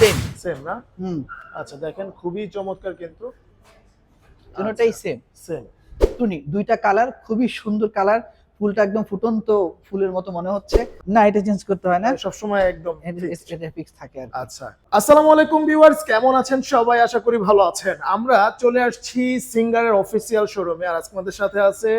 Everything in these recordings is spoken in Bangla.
সেম সেম না? হুম আচ্ছা দেখেন খুবই চমৎকার কিন্তু। দুটোটাই সেম সেম। টুনি, দুইটা কালার খুবই সুন্দর কালার। ফুলটা একদম ফুটন্ত ফুলের মতো মনে হচ্ছে। না, এটা চেঞ্জ করতে হয় না, সব সময় একদম ফিক্সড। এটা ফিক্স থাকে আর কি। আচ্ছা, আসসালামু আলাইকুম ভিউয়ার্স, কেমন আছেন সবাই? আশা করি ভালো আছেন। আমরা চলে আসছি সিঙ্গারের অফিসিয়াল শোরুমে, আর আজকে আমাদের সাথে আছে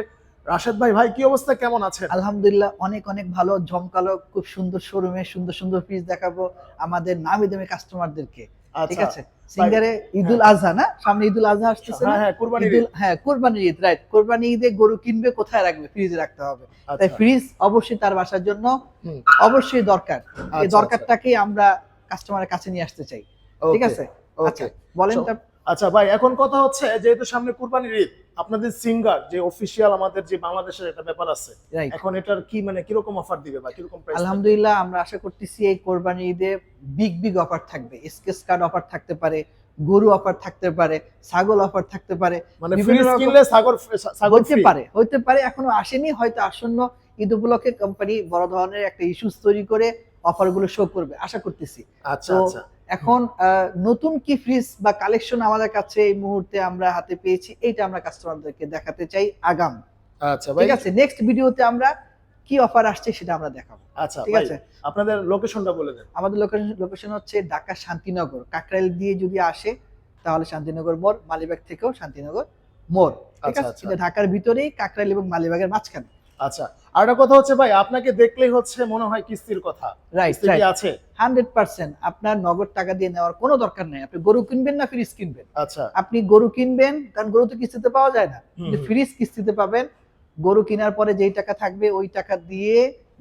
রাশেদ ভাই। ভাই কি অবস্থা, কেমন আছেন? আলহামদুলিল্লাহ, অনেক অনেক ভালো, জমকালো, খুব সুন্দর শোরুমে সুন্দর সুন্দর পিস দেখাবো আমাদের নামি দামি কাস্টমারদেরকে। ঠিক আচ্ছা আছে, সিঙ্গারে ঈদুল আজহা না, সামনে ঈদুল আজহা আসতেছে না? হ্যাঁ, কুরবানির ঈদ। হ্যাঁ, কুরবানির ঈদ, রাইট। কুরবানি ঈদে গরু কিনবে, কোথায় রাখবে? ফ্রিজে রাখতে হবে। তাই আচ্ছা। ফ্রিজ অবশ্যই তার বাসার জন্য হুম। অবশ্যই দরকার। এই আচ্ছা, দরকারটাকেই আমরা কাস্টমারের কাছে নিয়ে আসতে চাই। ঠিক ওকে, আছে, আচ্ছা ওকে। বলেন তা। আচ্ছা ভাই, এখন কথা হচ্ছে যেহেতু সামনে কুরবানির ঈদ, আপনাদের সিঙ্গার যে অফিসিয়াল আমাদের যে বাংলাদেশের একটা ব্যাপার আছে, রাইট। এখন এটার কি মানে কিরকম অফার দিবে বা কিরকম প্রাইস? আলহামদুলিল্লাহ, আমরা আশা করতেছি এই কোরবানির ঈদে বিগ অফার থাকবে। স্কেচ কার্ড অফার থাকতে পারে, গরু অফার থাকতে পারে, ছাগল অফার থাকতে পারে, মানে বিভিন্ন ফ্রিজ রকম কিনলে ছাগল হতে ফ্রি? পারে, হতে পারে, এখনো আসেনি, হয়তো আসন্ন ঈদ উপলক্ষে কোম্পানি বড় ধরনের একটা ইস্যুস তৈরি করে অফারগুলো শো করবে, আশা করতেছি। আচ্ছা, তো আচ্ছা। এখন নতুন কি ফ্রিজ বা কালেকশন আমাদের কাছে এই মুহূর্তে আমরা হাতে পেয়েছি, এইটা আমরা কাস্টমারদেরকে দেখাতে চাই আগাম। আচ্ছা ভাই। ঠিক আছে, নেক্সট ভিডিওতে আমরা কি অফার আসছে সেটা আমরা দেখাবো। আচ্ছা ঠিক ভাই, আছে, আপনাদের লোকেশনটা বলে দেন। আমাদের লোকেশন হচ্ছে ঢাকা শান্তিনগর। কাকরাইল দিয়ে যদি আসে তাহলে শান্তিনগর মোড়, মালিবাগ থেকেও শান্তিনগর মোড়। ঠিক আচ্ছা, আছে, আচ্ছা। এটা ঢাকার ভিতরেই, কাকরাইল এবং মালিবাগের মাঝখানে। আচ্ছা, আর একটা কথা হচ্ছে ভাই, আপনাকে দেখলেই হচ্ছে মনে হয় কিস্তির কথা। রাইট, কিস্তি কি রাইট। আছে? 100% আপনার নগদ টাকা দিয়ে নেওয়ার কোনো দরকার নেই। আপনি গরু কিনবেন না ফ্রিজ কিনবেন? আচ্ছা। আপনি গরু কিনবেন, কারণ গরু তো কিস্তিতে পাওয়া যায় না, কিন্তু হুম। ফ্রিজ কিস্তিতে পাবেন। গরু কেনার পরে যেই টাকা থাকবে ওই টাকা দিয়ে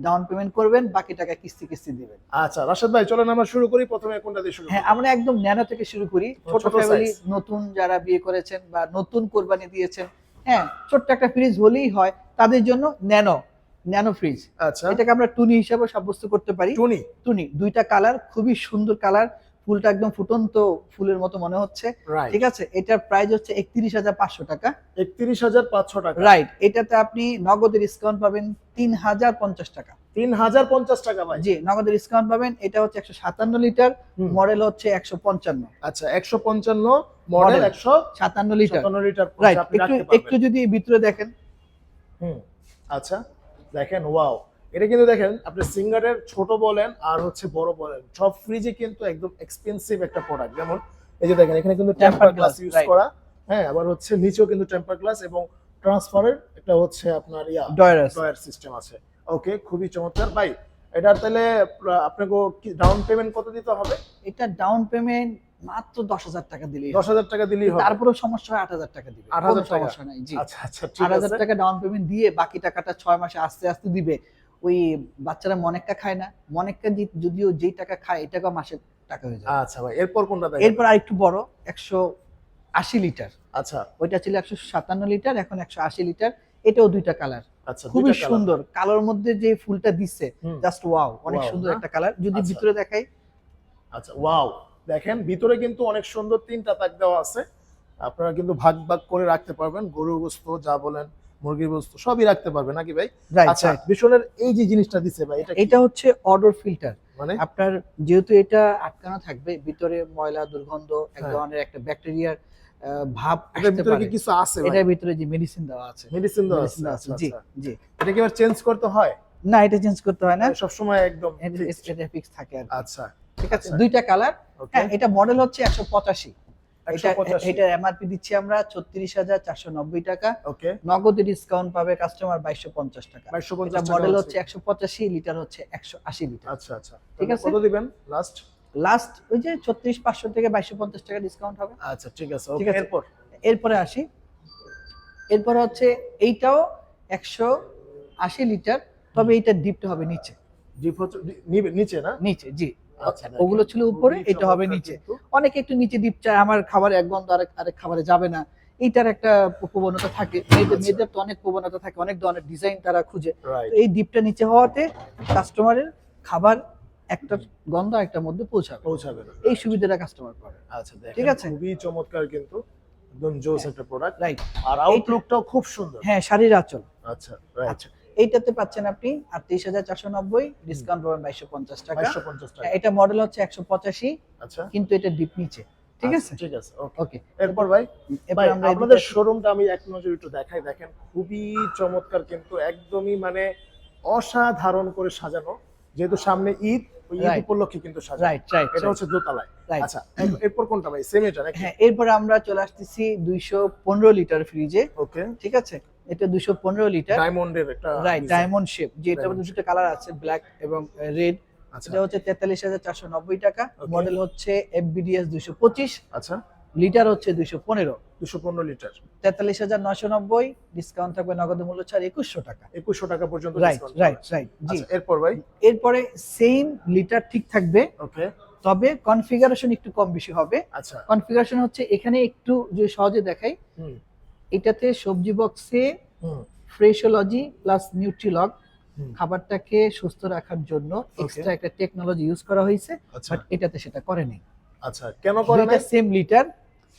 ডাউন পেমেন্ট করবেন, বাকি টাকা কিস্তি দিবেন। আচ্ছা রাশেদ ভাই, চলেন আমরা শুরু করি। প্রথমে কোনটা দিয়ে শুরু হ্যাঁ, করি? আমরা একদম ন্যানো থেকে শুরু করি। ছোট ছোট ফ্যামিলি, size। নতুন যারা বিয়ে করেছেন বা নতুন কোরবানি দিয়েছেন, হ্যাঁ, ছোট্ট একটা ফ্রিজ হলেই হয় তাদের জন্য। ন্যানো ফ্রিজ, আচ্ছা। এটাকে আমরা টুনি হিসাবে সাব্যস্ত করতে পারি। টুনি? টুনি, দুইটা কালার, খুবই সুন্দর কালার। ফুলটা একদম ফুটন্ত ফুলের মতো মনে হচ্ছে। রাইট। ঠিক আছে, এটার প্রাইস হচ্ছে 31,500 টাকা। 31,500 টাকা? রাইট, এটাতে আপনি নগদের ডিসকাউন্ট পাবেন 3,050 টাকা। 3,050 টাকা ভাই? জি, নগদের ডিসকাউন্ট পাবেন। এটা হচ্ছে 157 লিটার, হুম। মডেল হচ্ছে 155। আচ্ছা, 155 মডেল, 57 লিটার। 157 লিটার রাইট, আপনি একটু রাখতে পারবেন। একটু যদি ভিতরে দেখেন। হুম। আচ্ছা, দেখেন, ওয়াও। এটা কিন্তু দেখেন, আপনি সিঙ্গারের ছোট বলেন আর হচ্ছে বড় বলেন, সব ফ্রিজে কিন্তু একদম এক্সপেন্সিভ একটা প্রোডাক্ট। যেমন এই যে দেখেন, এখানে কিন্তু টেম্পার গ্লাস ইউজ রাইট। করা। হ্যাঁ, আবার হচ্ছে নিচেও কিন্তু টেম্পার গ্লাস এবং ট্রান্সফারের একটা হচ্ছে আপনার ড্রয়ার সিস্টেম আছে। ওকে, খুবই চমৎকার ভাই। এটার তাহলে আপনাকে কি ডাউন পেমেন্ট কত দিতে হবে? এটা ডাউন পেমেন্ট মাত্র 10,000 টাকা দিলেই হবে। 10,000 টাকা দিলেই হবে? তারপরেও সমস্যা হয় 8,000 টাকা দিবে। 8,000 টাকা? সমস্যা নাই, জি। আচ্ছা, আচ্ছা, ঠিক 8,000 আছে। টাকা ডাউন পেমেন্ট দিয়ে বাকি টাকাটা 6 মাসে আস্তে আস্তে দিবে। ওই বাচ্চারা মনেক্কা খায় না, মনেক্কা যদিও যেই টাকা খায় এটাকে মাসে টাকা হয়ে যায়। আচ্ছা ভাই, এরপর কোনটা দেখেন? এরপর আরেকটু বড়, 180 লিটার। আচ্ছা, ওইটা ছিল 157 লিটার, এখন 180 লিটার। এটাও দুইটা কালার, আচ্ছা, খুবই দুইটা কালার। সুন্দর। কালোর মধ্যে যে ফুলটা দিচ্ছে, হুম। জাস্ট ওয়াও, অনেক ওয়াও সুন্দর না? একটা কালার। যদি আচ্ছা। ভিতরে দেখাই, আচ্ছা, ওয়াও। দেখেন ভিতরে কিন্তু অনেক সুন্দর 3টা তাক দেওয়া আছে। আপনারা কিন্তু ভাগ ভাগ করে রাখতে পারবেন, গরুর গোশত যা বলেন, মুরগির গোশত সবই রাখতে পারবেন নাকি ভাই? রাইট, আচ্ছা, রাইট। বিশনের এই যে জিনিসটা দিছে ভাই, এটা কি? এটা হচ্ছে অডর ফিল্টার। মানে আপনার যেহেতু এটা আটকানো থাকবে, ভিতরে ময়লা দুর্গন্ধ, এক হ্যাঁ। ধরনের একটা ব্যাকটেরিয়ার ভাব এটার আসতে ভিতরে পারে। কি কিছু আছে ভাই? এটার ভিতরে যে মেডিসিন দেওয়া আছে, মেডিসিন দেওয়া আছে? মেডিসিন দেওয়া আছে, আচ্ছা, জি, আচ্ছা। জি। এটা কি আবার চেঞ্জ করতে হয়? না, এটা চেঞ্জ করতে হয় না, সব সময় একদম fixed? এটা ফিক্স থাকে আর কি। আচ্ছা, ঠিক আছে, আচ্ছা। দুইটা কালার। ওকে। হ্যাঁ, এটা মডেল হচ্ছে 185। এটা 185? এটার এমআরপি দিচ্ছি আমরা 36,490 টাকা। ওকে। নগদে ডিসকাউন্ট পাবে কাস্টমার 2250 টাকা। 2250 এটা টাকা মডেল হচ্ছে। হচ্ছে 185, লিটার হচ্ছে 180 লিটার। আচ্ছা, আচ্ছা। ঠিক তাহলে আছে। কত দিবেন লাস্ট? লাস্ট ওই যে 36,500 থেকে 2250 টাকা ডিসকাউন্ট হবে। আচ্ছা, ঠিক আছে। ঠিক ওকে, আছে। এরপর? এরপরে আসি। এরপরে হচ্ছে এইটাও 180 লিটার, তবে এইটা ডিপটা হবে নিচে। জিপ হচ্ছে নিচে না? নিচে, জি। আচ্ছা, ওগুলো ছিল উপরে, খুবই এটা হবে চমৎকার নিচে। কিন্তু। অনেকে একটু নিচে ডিপ চায়, আমার খাবারে এক গন্ধ আরেক খাবারে যাবে না। এইটার একটা প্রবণতা থাকে। আচ্ছা। মেয়েদের তো অনেক প্রবণতা থাকে, অনেক ধরনের ডিজাইন তারা খুঁজে। রাইট। তো এই ডিপটা নিচে হওয়াতে কাস্টমারের খাবার একটা গন্ধ একটার মধ্যে পৌঁছাবে না। এই সুবিধাটা কাস্টমার পাবে। আচ্ছা, দেখেন ঠিক আছে। খুবই চমৎকার কিন্তু, একদম জোস একটা প্রোডাক্ট। রাইট। আর আউটলুকটাও খুব সুন্দর। হ্যাঁ, শাড়ির আঁচল। আচ্ছা, রাইট। আচ্ছা, এইটাতে পাচ্ছেন আপনি 38,490, ডিসকাউন্ট পাবেন 2250 টাকা। 2250 টাকা। এটা মডেল হচ্ছে 185, আচ্ছা কিন্তু এটা ডিপ নিচে, ঠিক আছে? ঠিক আছে, ওকে। ওকে, এরপর ভাই, এরপর আমরা আপনাদের এদিকে শোরুমটা আমি এক নজর একটু দেখাই। দেখেন খুবই চমৎকার, কিন্তু একদমই মানে অসাধারণ করে সাজানো, যেহেতু সামনে ঈদ, ওই ঈদ Right. উপলক্ষে কিন্তু সাজানো। রাইট রাইট এটা হচ্ছে দোতলায়। Right. আচ্ছা, এরপর কোনটা ভাই? সেম এটা নাকি? হ্যাঁ, এরপরে আমরা চলে আসতেছি 215 লিটার ফ্রিজে, ওকে, ঠিক আছে? এটা 215 লিটার, ডায়মন্ডের একটা রাইট, design। ডায়মন্ড শেপ, যেটা Diamond মধ্যে দুটো কালার আছে, ব্ল্যাক এবং রেড। আচ্ছা এটা হচ্ছে 43,490 টাকা, Okay. মডেল হচ্ছে FBDS 225, আচ্ছা, লিটার হচ্ছে 215, 215 লিটার, 43,990, ডিসকাউন্ট থাকবে নগদ মূল্য ছাড় 2100 টাকা। 2100 টাকা পর্যন্ত রাইট ডিসকাউন্ট। রাইট রাইট, জি। আচ্ছা, এরপর ভাই, এরপরে সেম লিটার ঠিক থাকবে, ওকে, তবে কনফিগারেশন একটু কম বেশি হবে। আচ্ছা, কনফিগারেশন হচ্ছে এখানে একটু যদি সহজে দেখাই, হুম এটাতে সবজি বক্সে হুম ফ্রেশোলজি প্লাস নিউট্রিলগ হুম, খাবারটাকে সুস্থ রাখার জন্য এক্সট্রা একটা টেকনোলজি ইউজ করা হয়েছে, আচ্ছা বাট এটাতে সেটা করেনি। আচ্ছা, কেন করে দুইটা না? সেম লিটার,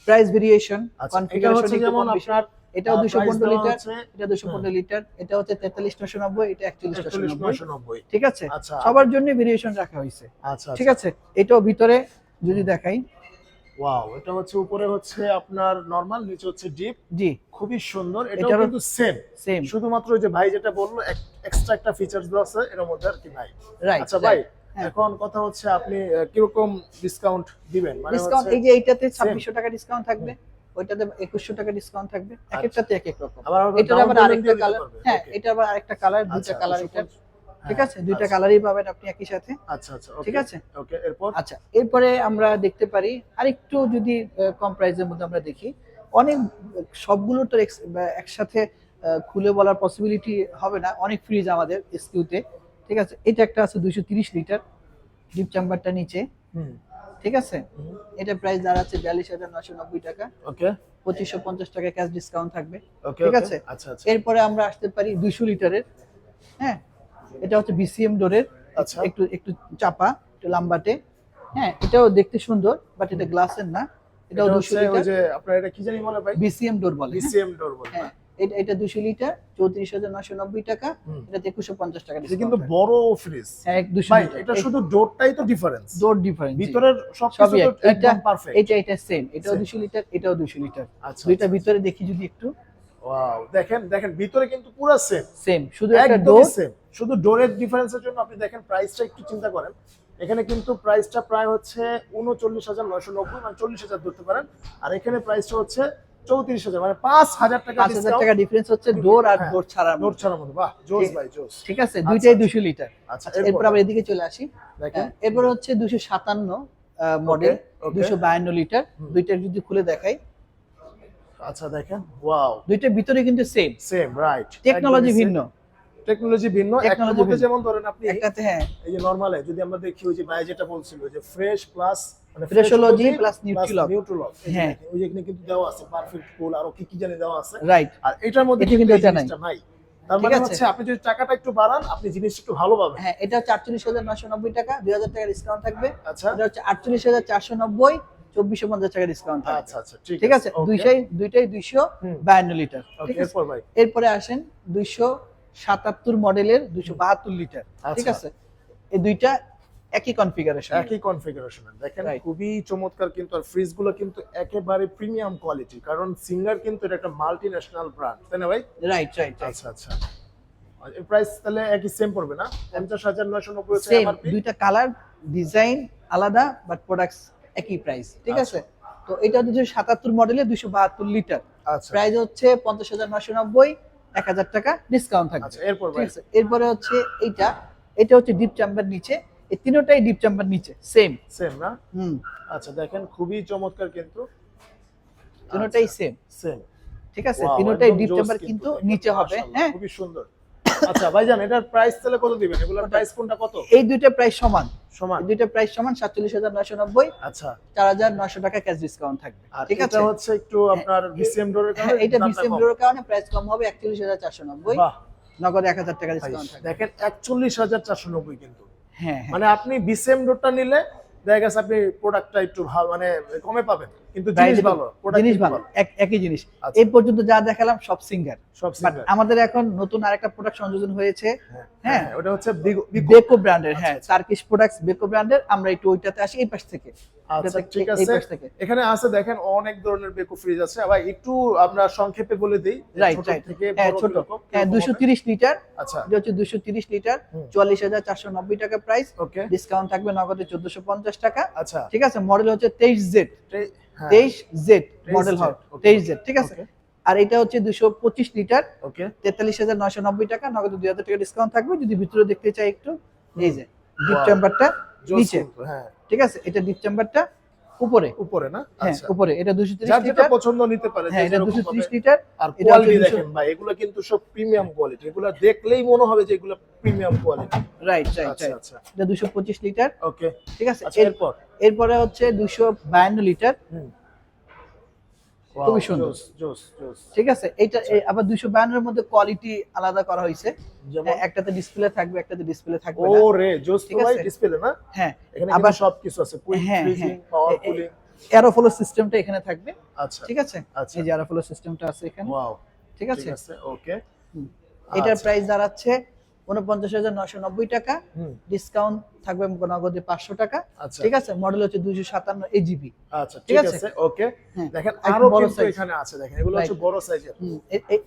প্রাইস ভেরিয়েশন, আচ্ছা, এটা কনফিগারেশন হচ্ছে একটু যেমন কম বেশি। আপনার এটাও 215 লিটার, হচ্ছে এটা 215 লিটার, এটা হচ্ছে 43,990, এটা 41,990, 41,990। ঠিক আছে? আচ্ছা সবার জন্য ভেরিয়েশন রাখা হয়েছে, আচ্ছা, ঠিক আছে? এটাও ভিতরে যদি দেখাই, ওয়াও, এটা হচ্ছে উপরে হচ্ছে আপনার নরমাল, নিচে হচ্ছে ডিপ, জি খুবই সুন্দর। এটাও এটারও কিন্তু সেম, সেম, শুধুমাত্র ওই যে ভাই যেটা বললো এক্সট্রা একটা ফিচারস দেওয়া আছে এর মধ্যে আর কি নাই। রাইট। আচ্ছা ভাই, হ্যাঁ। এখন কথা হচ্ছে আপনি কিরকম ডিসকাউন্ট দিবেন? মানে ডিসকাউন্ট হচ্ছে এই যে এইটাতে 2600 টাকা ডিসকাউন্ট থাকবে, ওইটাতে 2100 টাকা ডিসকাউন্ট থাকবে, এক একটাতে এক এক রকম। আবার এটার down আবার payment আরেকটা দিয়ে দিতে কালার, পারবে? হ্যাঁ Okay. এটা আবার আরেকটা কালার, দুইটা আচ্ছা, কালার, এটা 250 ঠিক আছে? দুইটা আচ্ছা, কালারই পাবেন আপনি একই সাথে, আচ্ছা আচ্ছা, ঠিক আছে? ওকে, এরপর আচ্ছা, এরপরে আমরা দেখতে পারি আরেকটু যদি কম প্রাইসের মধ্যে আমরা দেখি, অনেক সবগুলো তো একসাথে খুলে বলার পসিবিলিটি হবে না, অনেক ফ্রিজ আমাদের এসকিউতে, ঠিক আছে? এটা একটা আছে 230 লিটার, ডিপ চেম্বারটা নিচে, হুম ঠিক আছে? এটা প্রাইস দাঁড়াচ্ছে 42,990 টাকা, ওকে 2550 টাকা ক্যাশ ডিসকাউন্ট থাকবে, ওকে, ঠিক আছে? আচ্ছা আচ্ছা, এরপরে আমরা আসতে পারি 200 লিটারের, হ্যাঁ, এটা হচ্ছে বিসিএম ডোরের, আচ্ছা, একটু একটু চাপা, একটু লাম্বাটে, হ্যাঁ, এটাও দেখতে সুন্দর, বাট এটা গ্লাসের না, এটাও এটা 200 হচ্ছে ওই লিটার, যে আপনার এটা কি জানি বলে ভাই? বিসিএম ডোর বলে, হ্যাঁ? বিসিএম ডোর বলে। হ্যাঁ, এটা 200 লিটার, 34,990 টাকা, হুম। এটা 2150 টাকা এটা ডিসকাউন্ট কিন্তু বড় ফ্রিজ হ্যাঁ, 200 ভাই, লিটার, এটা শুধু ডোরটাই তো ডিফারেন্স, ডোর ডিফারেন্ট, ভিতরের সবকিছু সবই তো এক। এটা একদম পারফেক্ট। এটা সেম, এটাও Same. 200 লিটার, এটাও 200 লিটার, আচ্ছা, দুইটা আচ্ছা, ভিতরে দেখি যদি একটু, ওয়াও, দেখেন দেখেন ভিতরে কিন্তু পুরো সেম, সেম, শুধু একটা একদমই ডোর, সেম, শুধু ডোরের ডিফারেন্সের জন্য আপনি দেখেন প্রাইসটা একটু চিন্তা করেন। এখানে কিন্তু প্রাইসটা প্রায় হচ্ছে 39,990, মানে 40,000 ধরতে পারেন, আর এখানে প্রাইসটা হচ্ছে 34,000, মানে 5,000 টাকা 5,000 ডিসকাউন্ট টাকা ডিফারেন্স হচ্ছে ডোর আর হ্যাঁ, ডোর ছাড়া, ডোর ছাড়ার মধ্যে। বাহ, জোস ভাই, জোস। ঠিক আছে? দুইটাই আচ্ছা, 200 লিটার। আচ্ছা, এরপর আমরা এদিকে চলে আসি, দেখেন, এরপর হচ্ছে 257 মডেল, ওকে, 252 লিটার, হুম। দুইটার যদি খুলে দেখাই, আচ্ছা দেখেন, ওয়াও, দুইটার ভিতরে কিন্তু সেম, সেম, রাইট, টেকনোলজি ভিন্ন, টেকনোলজি ভিন্ন। একটা Technology মধ্যে ভিন্ন। যেমন ধরেন আপনি একটাতে হ্যাঁ এই যে নরমালে যদি আমরা দেখি, ওই যে ভাই যেটা বলছিল যে ফ্রেশ প্লাস মানে Freshology plus Nutrilog। নিউট্রিলগ, হ্যাঁ। ওই যে এখানে কিন্তু দেওয়া আছে পারফেক্ট কুল, আর কি কি জানি দেওয়া আছে, রাইট, আর এটার মধ্যে এটা কিন্তু এই এটা নাই। জিনিসটা নাই। তার ঠিক মানে আছে? হচ্ছে আপনি যদি টাকাটা একটু বাড়ান, আপনি জিনিসটা একটু ভালো পাবেন। হ্যাঁ, এটা 48,990 টাকা, 2,000 টাকা ডিসকাউন্ট থাকবে, আচ্ছা এটা হচ্ছে 48,490, 2,450 টাকা ডিসকাউন্ট থাকবে, আচ্ছা আচ্ছা, ঠিক আছে? okay, দুইটাই 252 লিটার, okay, ঠিক আছে? এরপর ভাই, এরপরে আসেন 277 মডেলের 272 লিটার, ঠিক আচ্ছা। আছে? এই দুইটা একই কনফিগারেশন, একই কনফিগারেশন দেখেন, Right. খুবই চমৎকার কিন্তু, আর ফ্রিজ গুলো কিন্তু একেবারে প্রিমিয়াম কোয়ালিটি, কারণ সিঙ্গার কিন্তু এটা একটা মাল্টি ন্যাশনাল ব্র্যান্ড, তাই না ভাই? রাইট রাইট আচ্ছা আচ্ছা, আর এর প্রাইস তাহলে একই সেম পড়বে না? 50,990 হচ্ছে সেম, এমআরপি। দুইটা কালার ডিজাইন আলাদা, বাট প্রোডাক্টস একই প্রাইস, ঠিক আছে? তো এটা 277 মডেলের 272 লিটার, আচ্ছা প্রাইস হচ্ছে 50,990, 1,000 টাকা ডিসকাউন্ট থাকবে, আচ্ছা, এরপর ঠিক ভাই, আছে? এরপরে হচ্ছে এটা হচ্ছে ডিপ চেম্বার নিচে, এই তিনটাই ডিপ চেম্বার নিচে সেম, সেম না? হুম, আচ্ছা দেখেন, খুবই চমৎকার কিন্তু, তিনটাই সেম, সেম, ঠিক আছে? তিনটাই ডিপ চেম্বার কিন্তু নিচে হবে, হ্যাঁ। খুবই সুন্দর। আচ্ছা ভাইজান, এটার প্রাইস তাহলে কত দিবেন? এগুলোর প্রাইস কোনটা কত? এই দুইটা প্রাইস সমান, সমান? এই দুইটা প্রাইস সমান, 47,990, আচ্ছা, 4,900 টাকা ক্যাশ ডিসকাউন্ট থাকবে, আর ঠিক আছে? এটা হচ্ছে একটু আপনার বিসিএম ডোরের হ্যাঁ, কারণে এটা দামটা বিসিএম কম। ডোরের কারণে প্রাইস কম হবে, 41,490, বাহ, নগদ 1,000 টাকা ভাই, ডিসকাউন্ট থাকবে, দেখেন 41,490 কিন্তু, হ্যাঁ হ্যাঁ, মানে আপনি বিসিএম ডোরটা নিলে দেখা গেছে আপনি প্রোডাক্টটা একটু ভালো মানে কমে পাবেন, কিন্তু প্রাইস জিনিস ভালো, প্রোডাক্ট জিনিস ভালো, একই জিনিস। আচ্ছা। এই পর্যন্ত যা দেখালাম সব সিঙ্গার, সব বাট সিঙ্গার। আমাদের এখন নতুন আরেকটা প্রোডাক্ট সংযোজন হয়েছে, হ্যাঁ হ্যাঁ হ্যাঁ, ওটা হচ্ছে বিকো। বেকো ব্র্যান্ডের, হ্যাঁ আচ্ছা, টার্কিশ প্রোডাক্টস বেকো ব্র্যান্ডের। আমরা একটু ওইটাতে আসি এই পাশ থেকে, আচ্ছা এটাতে- ঠিক এই আছে। পাশ থেকে। এখানে আছে দেখেন অনেক ধরনের বেকো ফ্রিজ আছে। আবার একটু আমরা সংক্ষেপে বলে দেই যে রাইট ছোট রাইট, থেকে হ্যাঁ বড় ছোট, কিরকম হ্যাঁ কিরকম হবে। 230 লিটার, আচ্ছা এটা হচ্ছে 230 লিটার, হুম। 44,490 টাকা প্রাইস, ওকে ডিসকাউন্ট থাকবে নগদে 1450 টাকা। আচ্ছা ঠিক আছে, মডেল হচ্ছে 23Z, হ্যাঁ 23Z মডেল 23Z, হবে, okay, 23Z ঠিক আছে। okay, আর এটা হচ্ছে 225 লিটার, ওকে 43,990 টাকা, নগদে 2000 টাকা ডিসকাউন্ট থাকবে। যদি ভিতরে দেখতে চাই একটু, এই যে ডিপ Wow. চেম্বারটা জোস নিচে, কিন্তু, হ্যাঁ ঠিক আছে, এটা ডিপ চেম্বারটা উপরে, উপরে না? হ্যাঁ আচ্ছা উপরে, এটা 230 যার যেটা লিটার, পছন্দ নিতে পারে, যে হ্যাঁ এটা যেরকম 230 ভাবে। লিটার। আর এটা কোয়ালিটি হচ্ছে 200 দেখেন ভাই, এগুলো কিন্তু সব প্রিমিয়াম কোয়ালিটি, এগুলো দেখলেই মনে হবে যে এগুলো প্রিমিয়াম কোয়ালিটি। রাইট রাইট আচ্ছা রাইট, আচ্ছা এটা 225 লিটার, ওকে ঠিক আছে। আচ্ছা এরপর এরপরে হচ্ছে 252 লিটার, হুম খুবই সুন্দর। জোস জোস জোস। ঠিক আছে। এটা আবার 252 এর মধ্যে কোয়ালিটি আলাদা করা হয়েছে, যেমন হ্যাঁ, একটাতে ডিসপ্লে থাকবে, একটাতে ডিসপ্লে থাকবে না। ওরে জোস তো ঠিক ভাই, আছে। ডিসপ্লে না? হ্যাঁ এখানে আবার কিন্তু সবকিছু আছে, কুইক হ্যাঁ ফ্রিজিং, হ্যাঁ, পাওয়ার কুলিং। এরোফ্লো সিস্টেমটা এখানে থাকবে, আচ্ছা ঠিক আছে, আচ্ছা এই যে এরোফ্লো সিস্টেমটা আছে এখানে, ওয়াও ঠিক আছে। ঠিক আছে ওকে হুম। এটার আচ্ছা। প্রাইস দাঁড়াচ্ছে 49,990 টাকা, হুম ডিসকাউন্ট থাকবে নগদে 500 টাকা, আচ্ছা ঠিক আছে। মডেল হচ্ছে 257 এজিবি। আচ্ছা ঠিক ঠিক আছে। আছে ওকে হ্যাঁ, দেখেন একটু আরো বড় কিন্তু size। এখানে আছে, দেখেন এগুলো হচ্ছে Right. বড় সাইজের।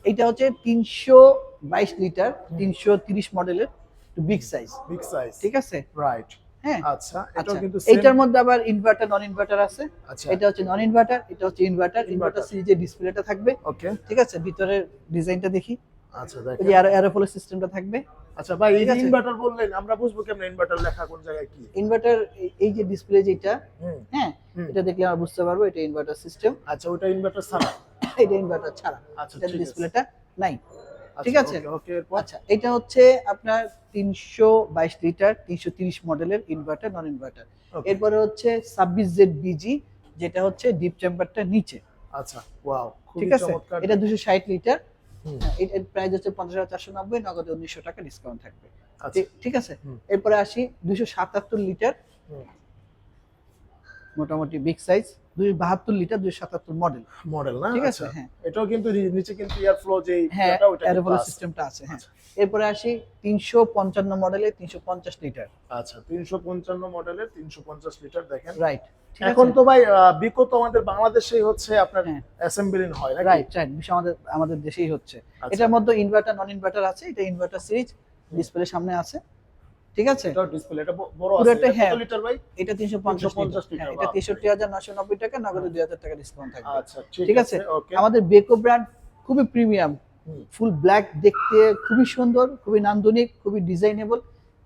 এটা হচ্ছে 322 লিটার, 330 মডেলের, বিগ সাইজ, বিগ সাইজ, ঠিক আছে। রাইট। হ্যাঁ আচ্ছা এটাও আচ্ছা, কিন্তু এইটার সেম। মধ্যে আবার ইনভার্টার নন ইনভার্টার আছে। আচ্ছা এটা হচ্ছে নন ইনভার্টার, এটা হচ্ছে ইনভার্টার। Inverter Inverter। সিরিজের ডিসপ্লেটা থাকবে, ওকে ঠিক আছে। ভিতরের ডিজাইনটা দেখি, আচ্ছা ওই দেখেন। যে এরোফ্লো সিস্টেমটা থাকবে। আচ্ছা ভাই, এই ঠিক যে আছে। ইনভার্টার বললেন, আমরা বুঝবো কেমনে ইনভার্টার লেখা কোন জায়গায় কি? ইনভার্টার, এই যে ডিসপ্লে যেটা, হুম হ্যাঁ হুম। এটা দেখলে আমরা বুঝতে পারবো এটা ইনভার্টার সিস্টেম, আচ্ছা ওটা ইনভার্টার ছাড়া। এটা ইনভার্টার ছাড়া, আচ্ছা এটা ঠিক আছে ডিসপ্লেটা নাই, ঠিক আছে। ওকে ওকে এরপর আচ্ছা, এটা হচ্ছে আপনার 322 লিটার, 330 মডেলের ইনভার্টার নন ইনভার্টার। ওকে এরপরে হচ্ছে 26Z বিজি, যেটা হচ্ছে ডিপ চেম্বারটা নিচে, আচ্ছা ওয়াও খুবই ঠিক আছে। চমৎকার। এটা 260 লিটার, হুম, এটার প্রাইস হচ্ছে 50,490, নগদে 1900 টাকা ডিসকাউন্ট থাকবে, আচ্ছা ঠিক আছে। হুম। এরপরে আসি 277 লিটার, হুম। মোটামুটি big size, 272 litre, 277 model, model না? ঠিক আছে। আচ্ছা হ্যাঁ এটাও কিন্তু নিচে কিন্তু এয়ার ফ্লো যে হ্যাঁ, এটা ওটা কিন্তু এরোফ্লো আছে। সিস্টেমটা আছে, হ্যাঁ। আচ্ছা। এরপরে আসি 355 মডেলের 350 লিটার, আচ্ছা 355 মডেলের 350 লিটার দেখেন। রাইট, ঠিক এখন আছে। তো ভাই বিকো তো আমাদের বাংলাদেশেই হচ্ছে আপনার হ্যাঁ। অ্যাসেম্বলিং হয় নাকি? রাইট রাইট, বিষয় আমাদের দেশেই হচ্ছে। আচ্ছা। এটার মধ্যে ইনভার্টার নন ইনভার্টার আছে, এটা ইনভার্টার সিরিজ, ডিসপ্লে সামনে আছে, ঠিক আছে। এটাও ডিসপ্লে, এটা বড় আছে। পুরোটা, এটা হ্যাঁ। কত লিটার ভাই? এটা 350 350 লিটার, হ্যাঁ, লিটার, এটা বাপরে। 63,990 টাকা, নগদে 2000 টাকা ডিসকাউন্ট থাকবে, আচ্ছা ঠিক আছে। ওকে আমাদের বেকো ব্র্যান্ড খুবই প্রিমিয়াম, হুম। ফুল ব্ল্যাক, দেখতে খুবই সুন্দর, খুবই নান্দনিক, খুবই ডিজাইনেবল,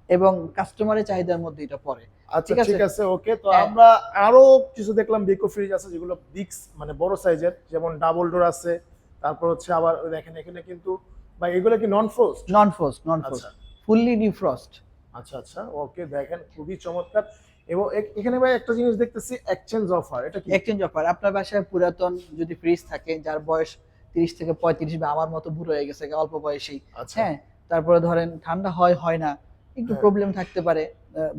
এবং কাস্টমারের চাহিদার মধ্যে এটা পড়ে। আচ্ছা ঠিক আছে। ঠিক আছে ওকে। তো হ্যাঁ। আমরা আরো কিছু দেখলাম বেকো ফ্রিজ আছে যেগুলো বিগ মানে বড় সাইজের, যেমন ডাবল ডোর আছে, তারপর হচ্ছে আবার ওই দেখেন এখানে কিন্তু ভাই এগুলো কি নন ফ্রোস্ট? নন ফ্রস্ট, নন ফ্রস্ট, আচ্ছা ফুললি ডিফ্রস্ট। আচ্ছা আচ্ছা ওকে দেখেন খুবই চমৎকার। এবং এখানে ভাই একটা জিনিস দেখতেছি, এক্সচেঞ্জ অফার, এটা কি? এক্সচেঞ্জ অফার, আপনার বাসায় পুরাতন যদি ফ্রিজ থাকে, যার বয়স 30 থেকে 35 বা আমার মতো বুড়ো হয়ে গেছে অল্প বয়সী, আচ্ছা হ্যাঁ, তারপরে ধরেন ঠান্ডা হয় না, একটু হ্যাঁ। প্রবলেম থাকতে পারে,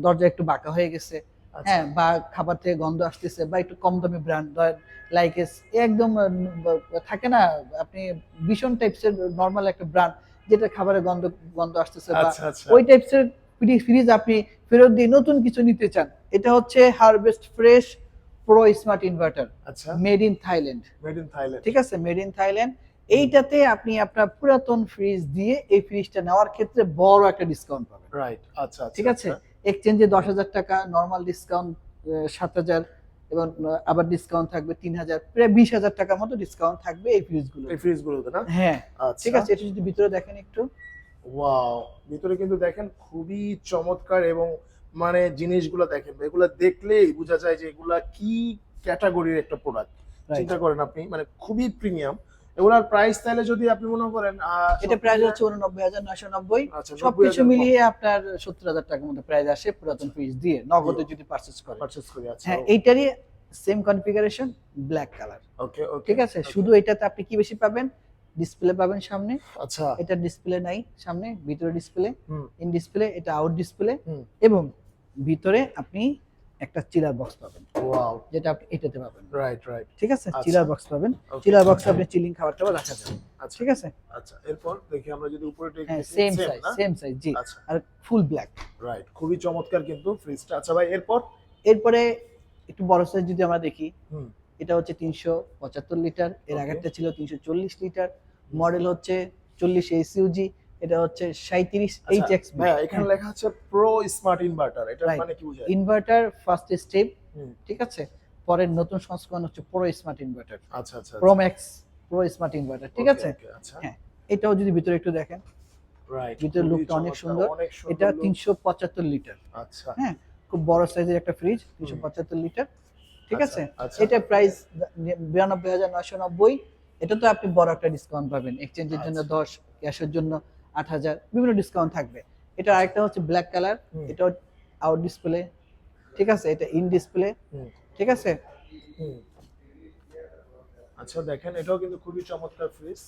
দরজা একটু বাঁকা হয়ে গেছে, আচ্ছা হ্যাঁ, বা খাবার থেকে গন্ধ আসতেছে, বা একটু কম দামি ব্র্যান্ড লাইক একদম থাকে না, আপনি ভীষণ টাইপসের নরমাল একটা ব্র্যান্ড যেটা খাবারের গন্ধ গন্ধ আসতেছে, বা আচ্ছা আচ্ছা ওই টাইপসের ফ্রিজ আপনি ফেরত দিয়ে নতুন কিছু নিতে চান, এটা হচ্ছে harvest fresh pro smart inverter, আচ্ছা made in Thailand, made in Thailand. ঠিক আছে, মেড ইন থাইল্যান্ড। এইটাতে আপনি আপনার পুরাতন ফ্রিজ দিয়ে এই ফ্রিজটা নেওয়ার ক্ষেত্রে বড় একটা ডিসকাউন্ট পাবেন, রাইট আচ্ছা আচ্ছা ঠিক আছে। এক্সচেঞ্জে 10,000 টাকা, নর্মাল ডিসকাউন্ট 7,000, এবং আবার ডিসকাউন্ট থাকবে 3,000, প্রায় 20,000 টাকার মতো ডিসকাউন্ট থাকবে এই ফ্রিজগুলো, এই ফ্রিজগুলোতে না? হ্যাঁ, আচ্ছা ঠিক আছে। এটা যদি ভিতরে দেখেন একটু, ওয়াও ভিতরে কিন্তু দেখেন খুবই চমৎকার, এবং মানে জিনিসগুলো দেখেন এগুলো দেখলেই বোঝা যায় যে এগুলা কি ক্যাটাগরির একটা প্রোডাক্ট। Right. চিন্তা করেন আপনি, মানে খুবই প্রিমিয়াম। এগুলার প্রাইস তাহলে যদি আপনি মনে করেন এটা প্রাইস হচ্ছে 89,990, আচ্ছা, সবকিছু 90,000 মিলিয়ে আপনার 70,000 টাকার মতো প্রাইস আসে পুরাতন ফ্রিজ দিয়ে নগদে যদি পারচেজ করে। পারচেজ করি। আচ্ছা হ্যাঁ, এইটারই সেম কনফিগারেশন, ব্ল্যাক কালার, ওকে ওকে ঠিক আছে। শুধু এটাতে আপনি কি বেশি পাবেন, ডিসপ্লে পাবেন সামনে, আচ্ছা এটা ডিসপ্লে নাই সামনে, ভিতরে ডিসপ্লে, হুম ইন ডিসপ্লে, এটা আউট ডিসপ্লে, হুম এবং ভিতরে আপনি একটা চিলার বক্স পাবেন, ওয়াও, যেটা আপনি এটাতে পাবেন। Right right. ঠিক আছে, আচ্ছা। চিলার বক্স পাবেন। Okay. চিলার বক্সে আপনি চিলিং খাবার টাবার রাখা যাবে। আচ্ছা ঠিক আছে, আচ্ছা, এরপর দেখি আমরা যদি উপরে হ্যাঁ সেম সাইজ জি, আচ্ছা আর ফুল ব্ল্যাক। রাইট, খুবই চমৎকার কিন্তু ফ্রিজটা। আচ্ছা ভাই, এরপর এরপরে একটু বড় সাইজ যদি আমরা দেখি, হুম এটা হচ্ছে 375 লিটার, এর Okay. আগেরটা ছিল 340 লিটার, মডেল হচ্ছে 40 এসইউজি, এটা হচ্ছে 37 আচ্ছা এইচএক্স। ভাইয়া, এখানে লেখা আছে প্রো স্মার্ট ইনভার্টার, এটা Right. মানে কি বোঝায়? ইনভার্টার ফার্স্ট স্টেপ, হুম, ঠিক আছে, পরের নতুন সংস্করণ হচ্ছে প্রো স্মার্ট ইনভার্টার, আচ্ছা আচ্ছা pro max pro smart inverter. ঠিক আছে, আচ্ছা হ্যাঁ, এটাও যদি ভিতরে একটু দেখেন, রাইট, ভিতরের লুকটা অনেক সুন্দর। এটা 375 লিটার, আচ্ছা হ্যাঁ, খুব বড় সাইজের একটা ফ্রিজ, 375 লিটার। ঠিক আচ্ছা, আছে, আচ্ছা। এটা প্রাইস 92,990। এটা তো আপনি বড় একটা ডিসকাউন্ট পাবেন, এক্সচেঞ্জের জন্য আচ্ছা। 10, ক্যাশের জন্য 8,000, বিভিন্ন ডিসকাউন্ট থাকবে। এটা আরেকটা হচ্ছে ব্ল্যাক কালার, হুম। এটা আউট ডিসপ্লে, ঠিক আছে, এটা ইন ডিসপ্লে। হুম, ঠিক আছে, হুম। আচ্ছা দেখেন, এটাও কিন্তু খুবই চমৎকার ফ্রিজ।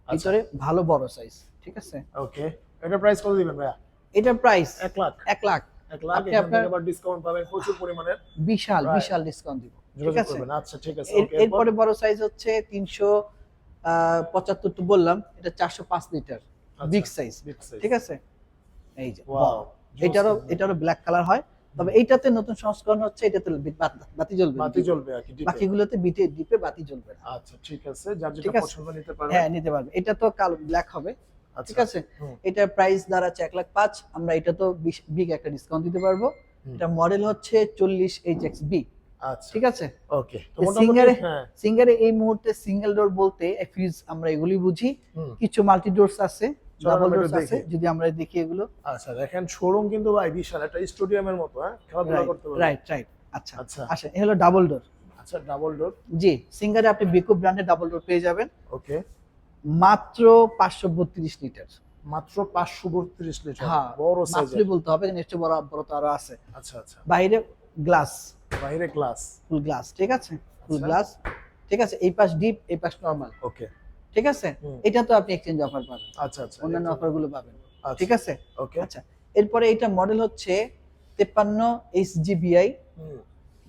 আচ্ছা ভিতরে ভালো বড় সাইজ। ঠিক আছে, ওকে, এটা প্রাইস কত দিবেন ভাইয়া? এটার প্রাইস 1 লাখ। 1 লাখ। 1 লাখ, আপনি এখান আপনার থেকে আবার ডিসকাউন্ট পাবেন প্রচুর পরিমাণে, বিশাল Right. বিশাল ডিসকাউন্ট দিব। ঠিক যোগাযোগ আছে, করবেন। আচ্ছা ঠিক আছে, ওকে। এরপরে বড় সাইজ হচ্ছে 375 তো বললাম, এটা 405 litre big size. Big size, ঠিক আছে, এই যে ওয়াও, এটারও ব্ল্যাক কালার হয়, তবে এইটাতে নতুন সংস্করণ হচ্ছে, এটাতে বাতি জ্বলবে, বাতি জ্বলবে আর কি ডিপে। বাকিগুলোতে ডিপে বাতি জ্বলবে না। আচ্ছা ঠিক আছে, যার ঠিক যেটা আছে। পছন্দ নিতে পারবেন। হ্যাঁ, নিতে পারবে। এটা তো কালো ব্ল্যাক হবে। আচ্ছা, ঠিক আছে, হুম, এটার প্রাইস দাঁড়াচ্ছে 1,05,000। আমরা এটা তো বিগ একটা ডিসকাউন্ট দিতে পারবো। হুম। এটা মডেল হচ্ছে 40 এইচএক্সবি। আচ্ছা ঠিক আছে, ওকে, তো মোটামুটি হ্যাঁ, সিঙ্গারে এই মুহূর্তে সিঙ্গেল ডোর বলতে ফ্রিজ আমরা এগুলি বুঝি, হুম। কিছু মাল্টি ডোরস আছে, চলো ডাবল আমরা ডোরস একটু আছে, দেখি। যদি আমরা দেখি এগুলো। আচ্ছা দেখেন, শোরুম কিন্তু ভাই বিশাল, একটা স্টেডিয়ামের মতো, হ্যাঁ, খেলাধুলা করতে পারবেন। রাইট। আচ্ছা আচ্ছা। আচ্ছা, এই হলো ডাবল ডোর। আচ্ছা, ডাবল ডোর, জি, সিঙ্গারে আপনি বিকো ব্র্যান্ডের ডাবল ডোর পেয়ে যাবেন ওকে, মাত্র 532 লিটার। মাত্র 532 লিটার, হ্যাঁ, বড় মাত্রই সাইজের। বলতে হবে, নিশ্চয় বড় বড় তো আরো আছে। আচ্ছা আচ্ছা, বাইরে গ্লাস, বাইরে গ্লাস, ফুল গ্লাস। ঠিক আছে, ফুল আচ্ছা। গ্লাস। ঠিক আছে, এই পাশ ডিপ, এই পাশ নরমাল। ওকে, ঠিক আছে, হুম। এটা তো আপনি এক্সচেঞ্জ অফার পাবেন, আচ্ছা আচ্ছা, অন্যান্য অফার গুলো পাবেন। আচ্ছা, ঠিক আছে, ওকে, আচ্ছা, এরপরে এটা মডেল হচ্ছে 53 এইচজিবিআই, হুম,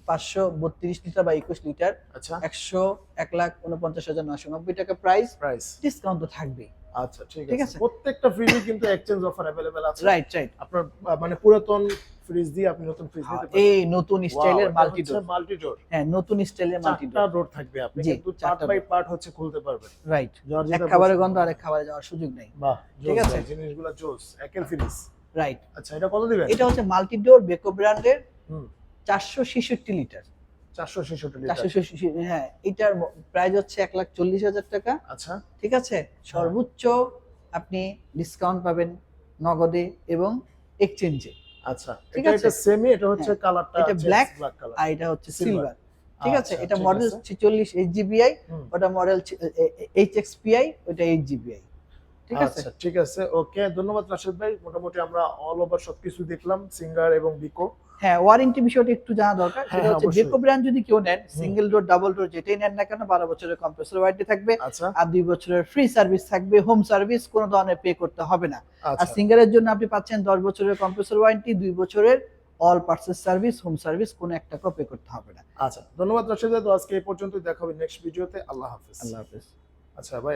532 লিটার বা 21 লিটার, আচ্ছা 1,49,990 টাকা প্রাইস। প্রাইস, ডিসকাউন্ট তো থাকবেই। আচ্ছা ঠিক ঠিক আছে। আছে। প্রত্যেকটা ফ্রিজে কিন্তু এক্সচেঞ্জ অফার अवेलेबल আছে। রাইট। আপনার মানে পুরাতন ফ্রিজ দিয়ে আপনি নতুন ফ্রিজ নিতে পারবেন। এই নতুন স্টাইলের মাল্টি ডোর। মাল্টি ডোর, হ্যাঁ, নতুন স্টাইলের মাল্টি চারটা ডোর। ডোর থাকবে, আপনি জি, কিন্তু পার্ট চারটা বাই door। পার্ট হচ্ছে খুলতে পারবেন। রাইট, যার এক যেটা খাবারের পছন্দ। গন্ধ আরেক খাবারে যাওয়ার সুযোগ নেই। বাহ, ঠিক আছে। জিনিসগুলো জোস, একের ফ্রিজ। রাইট, আচ্ছা, এটা কত দিবেন? এটা হচ্ছে মাল্টি ডোর বেকো ব্র্যান্ডের, হুম, 466 লিটার। 466 লিটার। 466, হ্যাঁ, এটার প্রাইস হচ্ছে 1,40,000 টাকা। আচ্ছা, ঠিক আছে, সর্বোচ্চ আপনি ডিসকাউন্ট পাবেন নগদে এবং এক্সচেঞ্জে। আচ্ছা, ঠিক এটা আছে। সেমি, এটা হচ্ছে হ্যাঁ, কালারটা এটা ব্ল্যাক কালার। আর এটা হচ্ছে Silver। সিলভার। ঠিক আছে, আচ্ছা, এটা ঠিক মডেল আছে। 46 এইচজিবিআই, হুম। ওটা মডেল এইচএক্সপিআই, ওটা 8জিবিআই। ঠিক আছে, আচ্ছা ঠিক আছে, ওকে, ধন্যবাদ রাশেদ ভাই। মোটামুটি আমরা অল ওভার সবকিছু দেখলাম, সিঙ্গার এবং বিকো। হ্যাঁ, ওয়ারেন্টি বিষয়টা একটু জানা দরকার। হ্যাঁ, সেটা হচ্ছে অবশ্যই। বেকো ব্র্যান্ড যদি কেউ নেন, সিঙ্গেল ডোর ডাবল ডোর যেটাই নেন না কেন, 12 বছরের কম্প্রেসর ওয়ারেন্টি থাকবে, আচ্ছা আর 2 বছরের ফ্রি সার্ভিস থাকবে, হোম সার্ভিস কোনো ধরনের পে করতে হবে না। আর আচ্ছা সিঙ্গারের জন্য আপনি পাচ্ছেন 10 বছরের কম্প্রেসর ওয়ারেন্টি, 2 বছরের অল পার্টসেস সার্ভিস, হোম সার্ভিস, কোনো এক টাকাও পে করতে হবে না। আচ্ছা, ধন্যবাদ রাশেদ ভাই। তো আজকে এই পর্যন্তই, দেখা হবে নেক্সট ভিডিওতে। আল্লাহ হাফেজ। আল্লাহ হাফেজ। আচ্ছা ভাই।